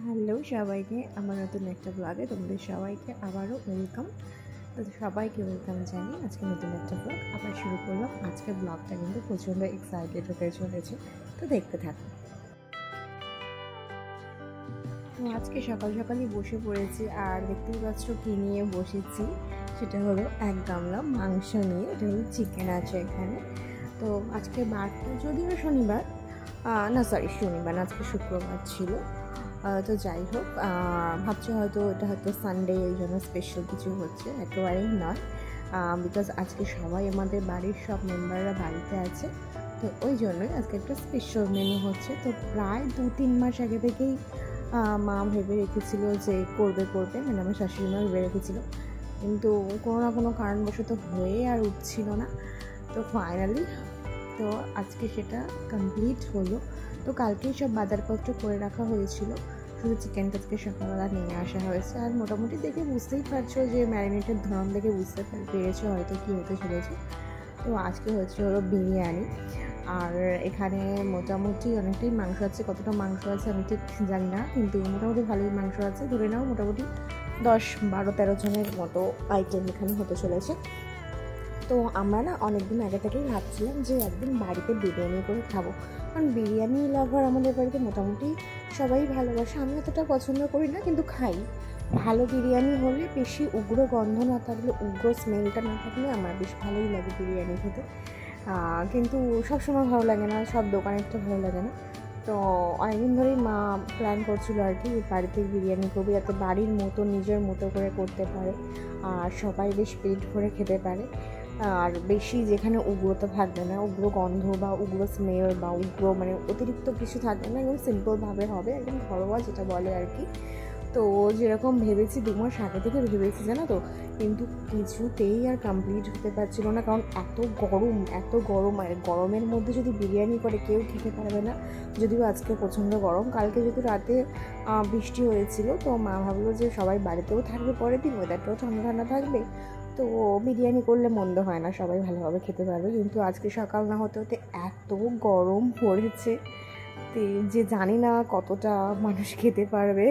Hello সবাইকে আমার নতুন একটা ব্লগে তোমাদের সবাইকে আবারও ওয়েলকাম। তো সবাইকে ওয়েলকাম জানি। আজকে নতুন একটা ব্লগ আবার শুরু করলাম। আজকের ব্লগটা কিন্তু প্রচণ্ড এক্সাইটেড হতে চলেছে, তো দেখতে থাকো। তো আজকে সকাল সকালই বসে পড়েছি, আর দেখতেই পাচ্ছ কী নিয়ে বসেছি, সেটা হলো এক গামলা মাংস নিয়ে। এটা হলো চিকেন আছে এখানে। তো আজকে বারটা যদিও শনিবার, না সরি শনিবার না, আজকে শুক্রবার ছিল। তো যাই হোক, ভাবছি হয়তো এটা হয়তো সানডে, এই জন্য স্পেশাল কিছু হচ্ছে, একেবারেই নয়। বিকজ আজকে সবাই আমাদের বাড়ির সব মেম্বাররা বাড়িতে আছে, তো ওই জন্যই আজকে একটা স্পেশাল মেনু হচ্ছে। তো প্রায় 2-3 মাস আগে থেকেই মা ভেবে রেখেছিল যে করবে, মানে আমার শাশুড়ি মা ভেবে রেখেছিল, কিন্তু কোনো না কোনো কারণবশত হয়ে আর উঠছিল না। তো ফাইনালি তো আজকে সেটা কমপ্লিট হলো। তো কালকেই সব বাজারপত্র করে রাখা হয়েছিল, শুধু চিকেনটা আজকে সকালবেলা নিয়ে আসা হয়েছে। আর মোটামুটি দেখে বুঝতেই পারছো যে ম্যারিনেটের ধরন দেখে বুঝতে পেরেছো হয়তো কী হতে চলেছে। তো আজকে হলো বিরিয়ানি, আর এখানে মোটামুটি অনেকটাই মাংস আছে। কতটা মাংস আছে আমি ঠিক জানি না, কিন্তু মোটামুটি ভালোই মাংস আছে। ধরে নাও মোটামুটি 10-12-13 জনের মতো আইটেম এখানে হতে চলেছে। তো আমরা না অনেকদিন আগে থেকেই ভাবছিলাম যে একদিন বাড়িতে বিরিয়ানি করে খাবো, কারণ বিরিয়ানি লাভার আমাদের বাড়িতে মোটামুটি সবাই ভালোবাসে। আমি অতটা পছন্দ করি না, কিন্তু খাই। ভালো বিরিয়ানি হলে, বেশি উগ্র গন্ধ না থাকলে, উগ্র স্মেলটা না থাকলে আমার বেশ ভালোই লাগে বিরিয়ানি খেতে। কিন্তু সবসময় ভালো লাগে না, সব দোকানেরটা ভালো লাগে না। তো অনেকদিন ধরেই মা প্ল্যান করছিল আর কি, বাড়িতে বিরিয়ানি করবে, যাতে বাড়ির মতো নিজের মতো করে করতে পারে আর সবাই বেশ পেট ভরে খেতে পারে। আর বেশি যেখানে উগ্রতা থাকবে না, উগ্র গন্ধ বা উগ্র স্মেল বা উগ্র মানে অতিরিক্ত কিছু থাকবে না, একদম সিম্পলভাবে হবে, একদম ঘরোয়া যেটা বলে আর কি। তো যেরকম ভেবেছি 2 মাস আগে থেকে ভেবেছি, জানো তো, কিন্তু কিছুতেই আর কমপ্লিট হতে পারছিল না, কারণ এত গরম আর গরমের মধ্যে যদি বিরিয়ানি করে কেউ খেতে পারবে না। যদিও আজকে প্রচণ্ড গরম, কালকে যেহেতু রাতে বৃষ্টি হয়েছিল, তো মা ভাবলো যে সবাই বাড়িতেও থাকবে, পরের দিন ওয়েদারটাও ঠান্ডা ঠান্ডা থাকবে, তো বিরিয়ানি করলে মন্দ হয় না, সবাই ভালোভাবে খেতে পারবে। কিন্তু আজকে সকাল না হতে হতে এত গরম পড়েছে যে জানি না কতটা মানুষ খেতে পারবে।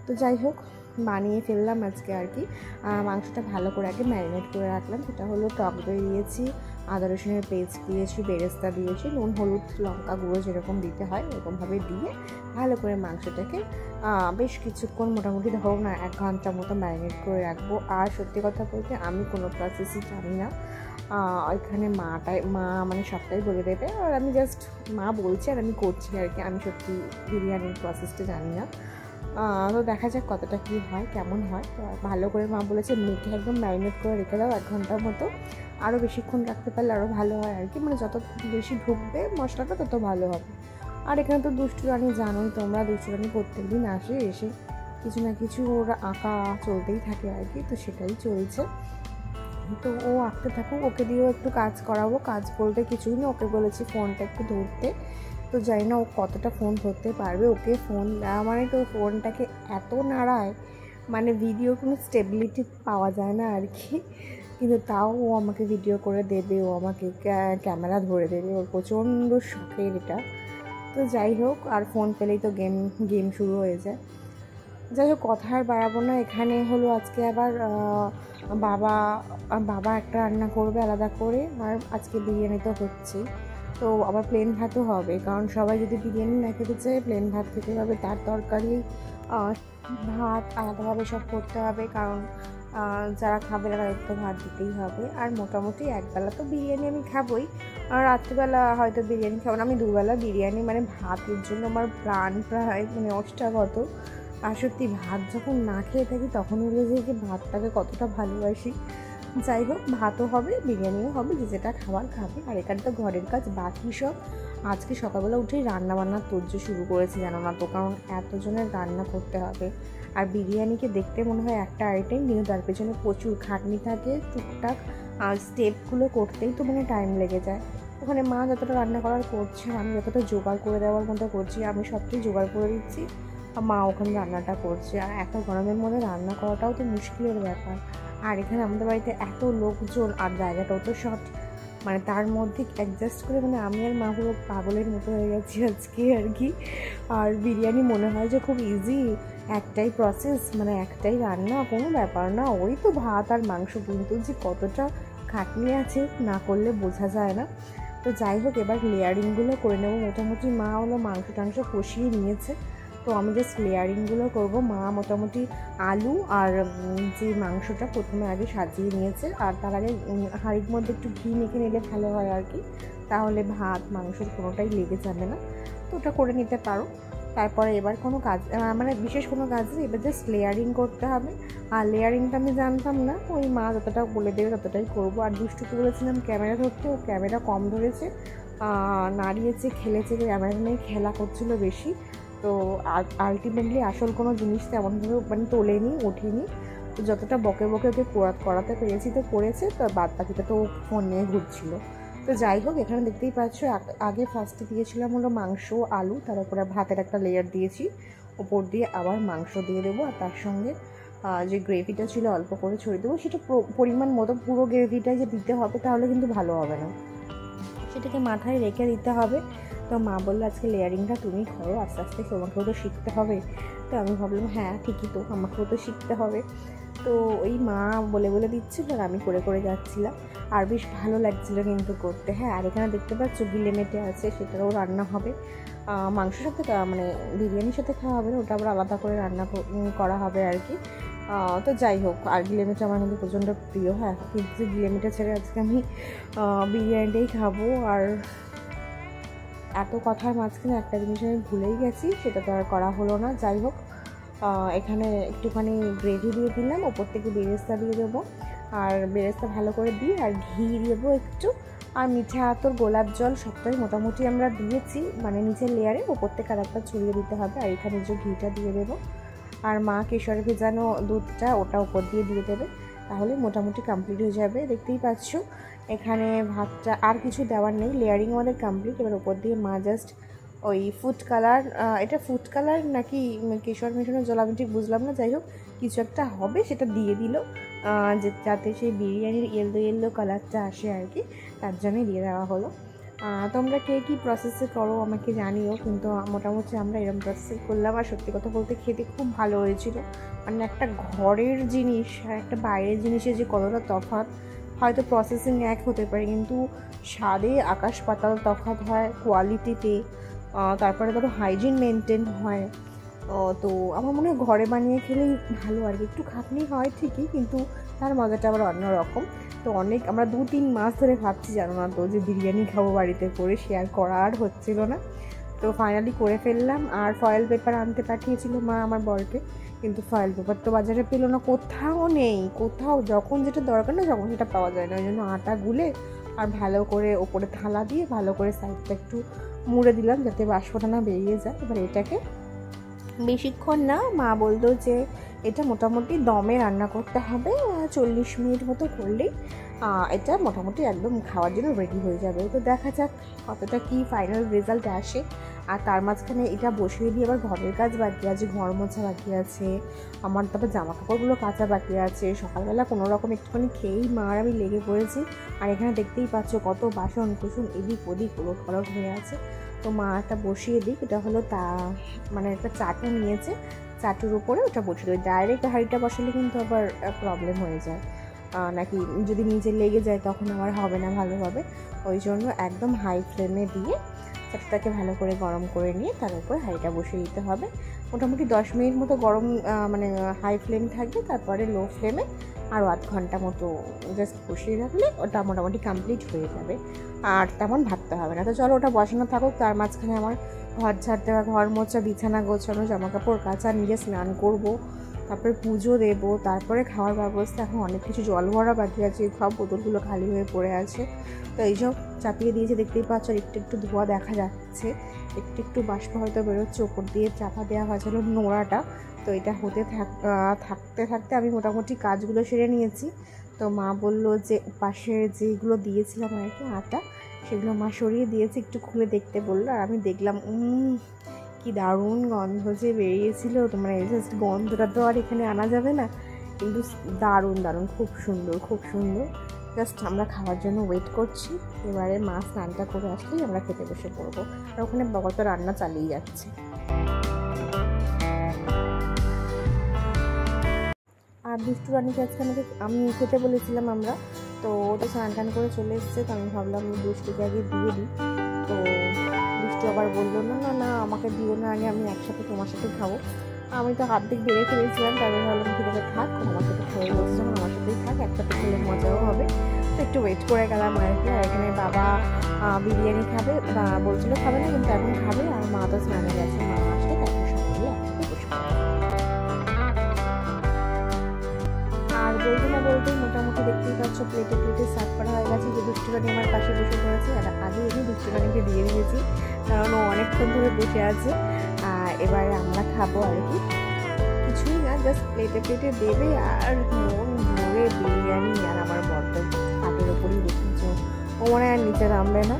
তো যাই হোক, বানিয়ে ফেললাম আজকে আর কি। মাংসটা ভালো করে আগে ম্যারিনেট করে রাখলাম। সেটা হলো টক দই দিয়েছি, আদা রসুনের পেস্ট দিয়েছি, বেরেস্তা দিয়েছি, নুন হলুদ লঙ্কা গুঁড়ো যেরকম দিতে হয় এরকমভাবে দিয়ে ভালো করে মাংসটাকে বেশ কিছুক্ষণ, মোটামুটি ধরো না 1 ঘন্টা মতো ম্যারিনেট করে রাখবো। আর সত্যি কথা বলতে আমি কোনো প্রসেসই জানি না, ওইখানে মা মানে সবটাই বলে দেবে, আর আমি জাস্ট মা বলছে আর আমি করছি আর কি। আমি সত্যি বিরিয়ানির প্রসেসটা জানি না। তো দেখা যাক কতটা কী হয়, কেমন হয়। তো ভালো করে মা বলেছে মেখে একদম ম্যারিনেট করে রেখে দাও 1 ঘন্টার মতো। আরও বেশিক্ষণ রাখতে পারলে আরও ভালো হয় আর কি, মানে যত বেশি ঢুকবে মশলাটা তত ভালো হবে। আর এখানে তো দুষ্টু রানী জানোই তোমরা, দুষ্টু রানী প্রত্যেক দিন এসে কিছু না কিছু ওর আঁকা চলতেই থাকে আর কি, তো সেটাই চলছে। তো ও আঁকতে থাকুক, ওকে দিয়েও একটু কাজ করাবো। কাজ বলতে কিছুই না, ওকে বলেছি ফোনটা একটু ধরতে। তো জানি না ও কতটা ফোন ধরতে পারবে। ওকে ফোন দেওয়া মানে তো ফোনটাকে এত নাড়ায়, মানে ভিডিও কোনো স্টেবিলিটি পাওয়া যায় না আর কি। কিন্তু তাও ও আমাকে ভিডিও করে দেবে, ও আমাকে ক্যামেরা ধরে দেবে, ওর প্রচণ্ড শখের এটা। তো যাই হোক, আর ফোন পেলেই তো গেম শুরু হয়ে যায়। যাই হোক, কথা আর বাড়াবো না। এখানে হলো আজকে আবার বাবা একটা রান্না করবে আলাদা করে, আর আজকে বিরিয়ানি তো হচ্ছেই, তো আবার প্লেন ভাতও হবে, কারণ সবাই যদি বিরিয়ানি না খেতে চায় প্লেন ভাত খেতে হবে। তার তরকারি ভাত আলাদাভাবে সব করতে হবে, কারণ যারা খাবে তাদের তো ভাত দিতেই হবে। আর মোটামুটি একবেলা তো বিরিয়ানি আমি খাবোই, আর রাত্রিবেলা হয়তো বিরিয়ানি খাবো না। আমি দুবেলা বিরিয়ানি মানে ভাতের জন্য আমার প্রাণ প্রায় মানে অষ্টাগত। আর সত্যি ভাত যখন না খেয়ে থাকি তখন বলে যে ভাতটাকে কতটা ভালোবাসি। যাই হোক, ভাতও হবে, বিরিয়ানিও হবে, যে যেটা খাবার খাবে। আর এখানে তো ঘরের কাজ বাকি সব আজকে সকালবেলা উঠেই রান্নাবান্নার তোড়জোড় শুরু করেছি, জানো না তো, কারণ এতজনের রান্না করতে হবে। আর বিরিয়ানিকে দেখতে মনে হয় একটা আইটেম, কিন্তু তার পেছনে প্রচুর খাটনি থাকে, টুকটাক স্টেপগুলো করতেই তো মানে টাইম লেগে যায়। ওখানে মা যতটা রান্না করার করছে, আমি যতটা জোগাড় করে দেওয়ার মতো করছি, আমি সবটাই জোগাড় করে দিচ্ছি, মা ওখানে রান্নাটা করছে। আর এত গরমের মধ্যে রান্না করাটাও তো মুশকিলের ব্যাপার। আর এখানে আমাদের বাড়িতে এত লোকজন, আর জায়গাটাও তো শর্ট, মানে তার মধ্যে অ্যাডজাস্ট করে মানে আমি আর মা পুরো পাগলের মতো হয়ে গেছি আজকে আর কি। আর বিরিয়ানি মনে হয় যে খুব ইজি, একটাই প্রসেস, মানে একটাই রান্না, কোনো ব্যাপার না। ওই তো ভাত আর মাংস, কিন্তু যে কতটা খাটনি আছে না করলে বোঝা যায় না। তো যাই হোক, এবার লেয়ারিংগুলো করে নেবো। মোটামুটি মা হলো মাংস টাংস কষিয়ে নিয়েছে, তো আমি জাস্ট লেয়ারিংগুলো করবো। মা মোটামুটি আলু আর যে মাংসটা প্রথমে আগে সাজিয়ে নিয়েছে, আর তার আগে হাঁড়ির মধ্যে একটু ঘি মেখে নিলে ভালো হয় আর কি, তাহলে ভাত মাংসের কোনোটাই লেগে যাবে না। তো ওটা করে নিতে পারো। তারপরে এবার কোনো কাজ মানে বিশেষ কোনো কাজ নেই, এবার জাস্ট লেয়ারিং করতে হবে। আর লেয়ারিংটা আমি জানতাম না, ওই মা যতটা বলে দেবে ততটাই করবো। আর দুষ্টুকে বলেছিলাম ক্যামেরা ধরতে, ও ক্যামেরা কম ধরেছে, নাড়িয়েছে খেলেছে, ক্যামেরা নিয়ে খেলা করছিল বেশি। তো আলটিমেটলি আসল কোনো জিনিস তেমনভাবে মানে তোলেনি, ওঠেনি। তো যতটা বকে বকে ওকে করাতে পেরেছি তো করেছে, তো বাদ বাকিটা তো ফোন নিয়ে ঘুরছিল। তো যাই হোক, এখানে দেখতেই পাচ্ছ আগে ফার্স্টে দিয়েছিলাম হলো মাংস আলু, তার উপরে ভাতের একটা লেয়ার দিয়েছি, ওপর দিয়ে আবার মাংস দিয়ে দেবো। আর তার সঙ্গে যে গ্রেভিটা ছিল অল্প করে ছড়িয়ে দেবো। সেটা পরিমাণ মতো, পুরো গ্রেভিটাই যে দিতে হবে তাহলে কিন্তু ভালো হবে না, সেটাকে মাথায় রেখে দিতে হবে। তো মা বললো আজকে লেয়ারিংটা তুমি করো, আস্তে আস্তে তোমাকেও তো শিখতে হবে। তো আমি ভাবলাম হ্যাঁ ঠিকই তো, আমাকেও তো শিখতে হবে। তো ওই মা বলে বলে দিচ্ছিল আর আমি করে করে যাচ্ছিলাম, আর বেশ ভালো লাগছিলো কিন্তু করতে। হ্যাঁ, আর এখানে দেখতে পাচ্ছ গিলে মেটে আছে, সেটারও রান্না হবে। মাংসের সাথে মানে বিরিয়ানির সাথে খাওয়া হবে না, ওটা আবার আলাদা করে রান্না করা হবে আর কি। তো যাই হোক, আর গিলেমেটা আমার কিন্তু প্রচণ্ড প্রিয়। হ্যাঁ, কিন্তু গিলেমেটা ছেড়ে আজকে আমি বিরিয়ানিটাই খাবো। আর এত কথার মাঝখানে একটা জিনিস আমি ভুলেই গেছি, সেটা তো আর করা হলো না। যাই হোক, এখানে একটুখানি গ্রেভি দিয়ে দিলাম, ওপর থেকে বেরেস্তা দিয়ে দেবো। আর বেরেস্তা ভালো করে দিই, আর ঘি দেবো একটু, আর মিঠা আতর গোলাপ জল সবটাই মোটামুটি আমরা দিয়েছি, মানে নিচের লেয়ারে, ওপর থেকে আর একটা ছড়িয়ে দিতে হবে। আর এখানে যে ঘিটা দিয়ে দেবো, আর মা কেশরে ভেজানো দুধটা ওটা ওপর দিয়ে দেবে, তাহলে মোটামুটি কমপ্লিট হয়ে যাবে। দেখতেই পাচ্ছ এখানে ভাতটা আর কিছু দেওয়ার নেই, লেয়ারিং আমাদের কমপ্লিট। এবার ওপর দিয়ে মা জাস্ট ওই ফুড কালার, এটা ফুড কালার নাকি কেশর মেশানো জল আমি ঠিক বুঝলাম না, যাই হোক কিছু একটা হবে, সেটা দিয়ে দিল, যাতে সেই বিরিয়ানির ইয়েলো ইয়েলো কালারটা আসে আর কি, তার জন্যই দিয়ে দেওয়া হলো। তোমরা কে কী প্রসেসে করো আমাকে জানিও, কিন্তু মোটামুটি আমরা এরকম প্রসেসে করলাম। আর সত্যি কথা বলতে খেতে খুব ভালো হয়েছিল। মানে একটা ঘরের জিনিস আর একটা বাইরের জিনিসের যে কতটা তফাৎ, হয়তো প্রসেসিং এক হতে পারে, কিন্তু স্বাদে আকাশ পাতাল তফাৎ হয়, কোয়ালিটিতে, তারপরে ধরো হাইজিন মেনটেন হয়। তো আমার মনে হয় ঘরে বানিয়ে খেলেই ভালো আর কি। একটু খাটনি হয় ঠিকই, কিন্তু তার মজাটা আবার অন্যরকম। তো আমরা 2-3 মাস ধরে ভাবছি, জানো না তো, যে বিরিয়ানি খাবো বাড়িতে করে, শেয়ার করা আর হচ্ছিল না। তো ফাইনালি করে ফেললাম। আর ফয়েল পেপার আনতে পাঠিয়েছিল মা আমার বরকে, কিন্তু ফয়েল পেপার তো বাজারে পেলো না, কোথাও নেই, কোথাও যখন যেটা দরকার না তখন সেটা পাওয়া যায় না। ওই জন্য আটা গুলে আর ভালো করে ওপরে থালা দিয়ে ভালো করে সাইডটা একটু মুড়ে দিলাম, যাতে বাষ্পটা না বেরিয়ে যায়। এবার এটাকে বেশিক্ষণ না, মা বলতো যে এটা মোটামুটি দমে রান্না করতে হবে, 40 মিনিট মতো করলেই এটা মোটামুটি একদম খাওয়ার জন্য রেডি হয়ে যাবে। তো দেখা যাক কতটা কি ফাইনাল রেজাল্ট আসে। আর তার মাঝখানে এটা বসিয়ে দিয়ে আবার ঘরের কাজ বাকি আছে, ঘর মোছা বাকি আছে আমার, তারপর জামা কাপড়গুলো কাচা বাকি আছে। সকালবেলা কোনো রকম একটুখানি খেয়েই মা আর আমি লেগে পড়েছি। আর এখানে দেখতেই পাচ্ছ কত বাসন কুসুন এদিক ওদিক ওলট পালট হয়ে আছে। তো মা একটা বসিয়ে দিক, এটা হলো মানে একটা চাটু নিয়েছে, চাটুর উপরে ওটা বসিয়ে দেবে। ডাইরেক্ট হাঁড়িটা বসালে কিন্তু আবার প্রবলেম হয়ে যায়, নাকি যদি নিচে লেগে যায় তখন আবার হবে না ভালোভাবে। ওই জন্য একদম হাই ফ্লেমে দিয়ে চাটুটাকে ভালো করে গরম করে নিয়ে তার উপরে হাঁড়িটা বসিয়ে দিতে হবে। মোটামুটি 10 মিনিট মতো গরম, মানে হাই ফ্লেম থাকবে, তারপরে লো ফ্লেমে আরও আধ ঘন্টা মতো জাস্ট বসিয়ে রাখলে ওটা মোটামুটি কমপ্লিট হয়ে যাবে, আর তেমন ভাবতে হবে না। তো চলো ওটা বসানো থাকুক, তার মাঝখানে আমার ঘর ঝাড় দেওয়া, ঘর মোছা, বিছানা গোছানো, জামাকাপড় কাচা, নিজে স্নান করব, তারপরে পুজো দেব, তারপরে খাওয়ার ব্যবস্থা। এখন অনেক কিছু জল ভরা বাকি আছে, সব বোতলগুলো খালি হয়ে পড়ে আছে। তো এইসব চাপিয়ে দিয়েছে, দেখতেই পাচ্ছ। একটু একটু ধোঁয়া দেখা যাচ্ছে, একটু একটু বাষ্প হয়তো বেরোচ্ছে, ওপর দিয়ে চাপা দেওয়া হয়েছিল নোড়াটা। তো এটা হতে থাকতে থাকতে আমি মোটামুটি কাজগুলো সেরে নিয়েছি। তো মা বললো যে পাশে যেগুলো দিয়েছিলাম আর কি আটা, সেগুলো মা সরিয়ে দিয়েছে, একটু খুলে দেখতে বললো। আর আমি দেখলাম কি দারুণ গন্ধ যে বেরিয়েছিল। তো মানে জাস্ট গন্ধটা তো আর এখানে আনা যাবে না, কিন্তু দারুণ দারুণ, খুব সুন্দর খুব সুন্দর। জাস্ট আমরা খাওয়ার জন্য ওয়েট করছি। এবারে মা স্নানটা করে আসলেই আমরা খেতে বসে পড়বো। আর ওখানে বাবা তো রান্না চালিয়ে যাচ্ছে। আর দুষ্টু রানীকে আজকে আমি খেতে বলেছিলাম আমরা, তো ওটা স্নান টান করে চলে এসেছে। তো আমি ভাবলাম দুষ্টুকে আগে দিয়ে দিই। তো দুষ্টু আবার বললো না না না আমাকে দিও না, আগে আমি একসাথে তোমার সাথে খাবো। আমি তো হাত দিক বেড়ে ফেলেছিলাম, তারপরে ভাবলাম ঠিক আছে থাক, আমার সাথে খেয়ে বলছে যখন আমার সাথেই থাক, একসাথে খেলে মজাও হবে। তো একটু ওয়েট করে গেলাম আর কি। আর এখানে বাবা বিরিয়ানি খাবে, বলছিল খাবে না কিন্তু এখন খাবে। আর মা তো স্নানে গেছে, মা আসলে তারপর সকালে একসাথে বসে। আর বলতে না বলতেই মোটামুটি দেখতেই পাচ্ছ প্লেটে প্লেটে সার্ভ করা হয়ে গেছে। যে দুষ্টু রানী আমার পাশে বসে পড়েছে, আর আগে এনে দুষ্টু রানীকে দিয়ে দিয়েছি, কারণ ও অনেকক্ষণ ধরে বসে আছে। এবারে আমরা খাবো আর কি, কিছুই না, জাস্ট প্লেটে প্লেটে দেবে আর মন ভরে বিরিয়ানি। আর আমার বড্ড হাতের ওপরেই রেখেছো, ও মনে হয় আর নিচে নামবে না।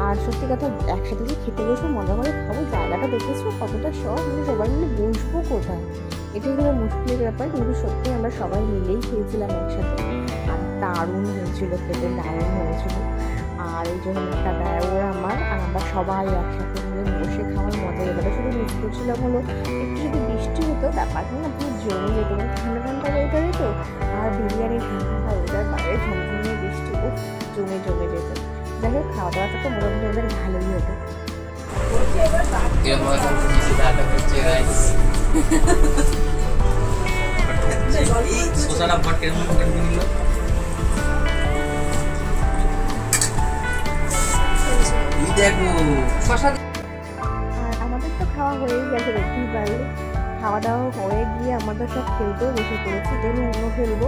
আর সত্যি কথা একসাথে যে খেতে বসবো মজা করে খাবো, জায়গাটা দেখেছো কতটা শখ, মানে সবাই মিলে বসবো কোথায়, এটাই হলো মুশকিলের ব্যাপার। কিন্তু সত্যি আমরা সবাই মিলেই খেয়েছিলাম একসাথে, আর দারুণ হয়েছিল খেতে, দারুণ হয়েছিল। আর এই জন্য দাদা ওরা আমার আর আমরা সবাই একসাথে মিলে বসে খাওয়ার মজা ব্যাপারটা শুধু মিস করছিলাম হলো একটু যদি বৃষ্টি হতো ব্যাপারটা না পুরো জমে যেত, ঠান্ডা ঠান্ডা ওয়েদারে তো। আর বিরিয়ানি ঠান্ডা ওয়েদার, বাইরে ঝমঝমিয়ে বৃষ্টি জমে যেত। যাই হোক খাওয়া দাওয়াটা তো মোটামুটি ওদের ভালোই হতো। আর আমাদের তো খাওয়া হয়েই গেছে, দেখতেই পারলে। খাওয়া দাওয়া হয়ে গিয়ে আমাদের সব খেলতেও বসে পড়েছি, যেমন উনো খেলবো।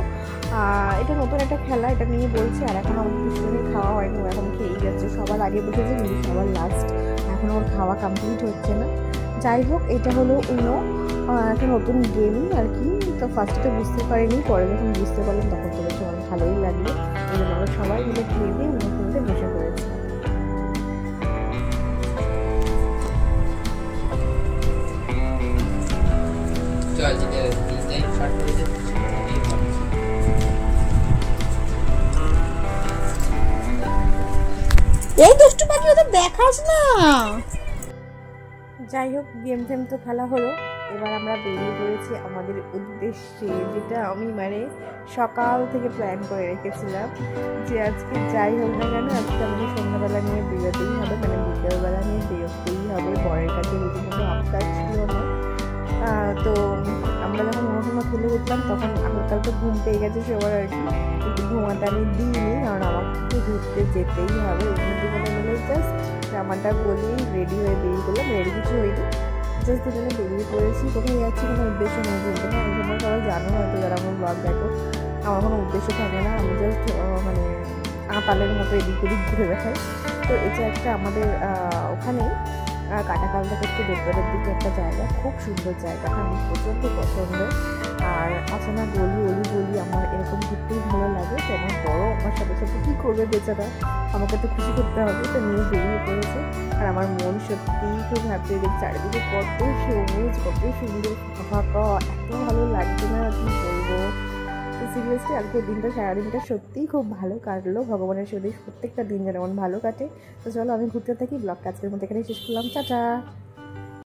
এটা নতুন একটা খেলা, এটা নিয়ে বলছে। আর এখন আমাদের দুজনের খাওয়া হয়নি, ও এখন খেয়েই যাচ্ছে। সবার আগে বসেছে কিন্তু সবার লাস্ট, এখন ওর খাওয়া কমপ্লিট হচ্ছে না। যাই হোক এটা হলো উনো, একটা নতুন গেম আর কি। তো ফার্স্টে তো বুঝতে পারিনি, পরে যখন বুঝতে পারলাম তখন তো বেশ অনেক ভালোই লাগলো। এই জন্য আমরা সবাই মিলে খেয়ে দিয়ে উনো খেলতে বসে পড়েছি। এই দুষ্টু পাখি ওদের দেখাস না। যাই হোক গেম টেম তো খেলা হলো, এবার আমরা বেরিয়ে পড়েছি আমাদের উদ্দেশ্যে, যেটা আমি মানে সকাল থেকে প্ল্যান করে রেখেছিলাম যে আজকে যাই হোক না কেন আজকে আমাদের সন্ধ্যাবেলা নিয়ে বেরোতেই হবে, মানে বিকেলবেলা নিয়ে বেরোতেই হবে। বরের কাছে রীতিমতো আবদার ছিল না। তো আমরা যখন অনুসন্ধান খুলে উঠলাম তখন হালকা তো ঘুম পেয়ে গেছে সবার আর কি, কিন্তু ঘুমাতে আমি দিইনি, কারণ আমাকে ঘুরতে যেতেই হবে। দুজনে মিলে জাস্ট জামাটা বলেই রেডি হয়ে বেরিয়ে পড়লাম, রেডি কিছু হয়নি, জাস্ট দুজনে বেরিয়ে পড়েছি। কোথায় যাচ্ছি কোনো উদ্দেশ্য নেই বলতে না, আমি তোমরা সবাই জানো হয়তো যারা আমার ব্লগ দেখো, আমার কোনো উদ্দেশ্য থাকে না, আমি জাস্ট মানে আঁতালের মতো এদিক ওদিক ঘুরে বেড়াই। তো এটা একটা আমাদের ওখানেই কাটাকালটা করতে বেতরের দিকে একটা জায়গা, খুব সুন্দর জায়গাটা, আমার প্রচণ্ড পছন্দ। আর আছে না গলি আমার এরকম ঘুরতেই ভালো লাগে। তো আমার বড় আমার সাথে সাথে কী করবে বেচারা, আমাকে তো খুশি করতে হবে, তো নিয়ে বেরিয়ে পড়েছে। আর আমার মন সত্যিই খুব হ্যাপি, চারিদিকে কত সবুজ, কত সুন্দর ফাঁকা, এত ভালো লাগছে না কি বলবো। তো সিরিয়াসলি আজকের দিনটা সারাদিনটা সত্যিই খুব ভালো কাটলো, ভগবানের সাথে প্রত্যেকটা দিন যেন ভালো কাটে। তো চলো আমি ঘুরতে থাকি, ব্লগটা আজকের মধ্যে এখানেই শেষ করলাম, টাটা।